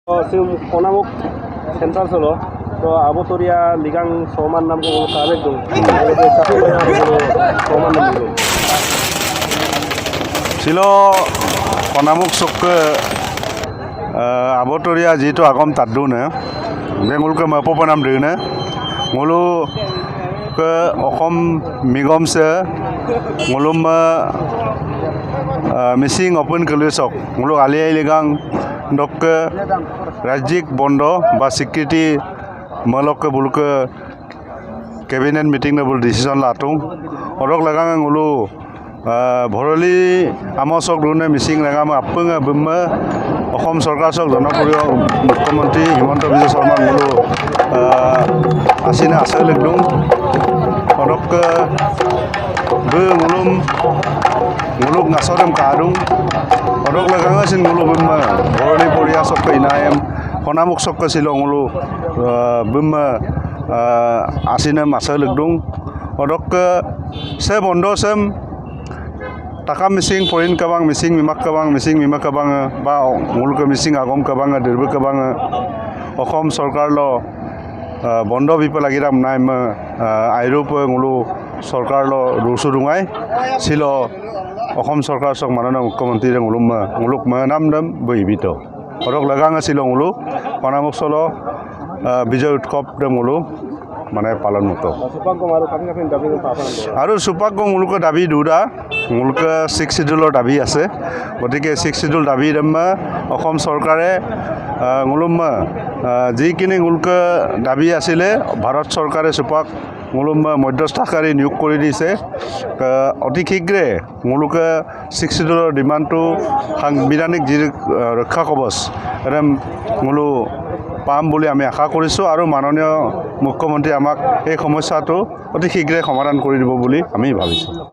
Konamuk Central Solo, so Abotoria Ligang Soman Namko Karetu, Soman Namko. Silo Konamuk Sok Abotoria Jito Agom Tadune, Bengulka Mapopanam Dune, Mulu Okom Migomse, Muluma Missing Open Kalusok, Mulu Alia Ligang. Dok Rajik Bondo ba security malok buluk cabinet meeting na bul decision latung orok lagang ngulu bhoroli amosok dune missing lagam apung bumma Okhom Sarkar sok Jonapuriya Mukhyamantri Himanta Biswa Sarma ngulu asina asal legdung orok nguluk ngasorem kadung orok lagang asin ngulu bumma bhoroli poriya sok inayam Konamuk sok silong ngulu bumma asina asal legdung orok se bondo sem taka missing poin kabang missing mimak kabang ba nguluk missing agom kabang dirbe kabang Okhom Sarkar lo bondo bipa lagiram nai ma Airup ngulu Sarkar lo rusudungai silo Okhom Sarkar sok manana Mukhyamantri nguluk manam dam boibito orok lagang silo ngulu Konamuk solo Bijay Utkop dam ngulu মানে পালন মতো আৰু সুপাক মুলুক দাবী দুটা মুলুক 6 শিডিউলৰ দাবী আছে গতিকে 6 schedule দাবী দম্মা অসম চৰকাৰে মুলুম যিখিনি মুলুক দাবী আছিলে ভাৰত চৰকাৰে সুপাক মুলুম মধ্যস্থকাৰী নিয়োগ কৰি দিছে অতি শীঘ্ৰে মুলুক 6 শিডিউলৰ ডিমাণ্ডটো সাংবিধানিক যি ৰক্ষা কবচ এৰম মুলু পাম বুলি আমি আশা কৰিছোঁ আৰু মাননীয় মুখ্যমন্ত্ৰী আমাক এই সমস্যাটো অতি শীঘ্ৰে সমাধান কৰি দিব বুলি আমি ভাবিছোঁ।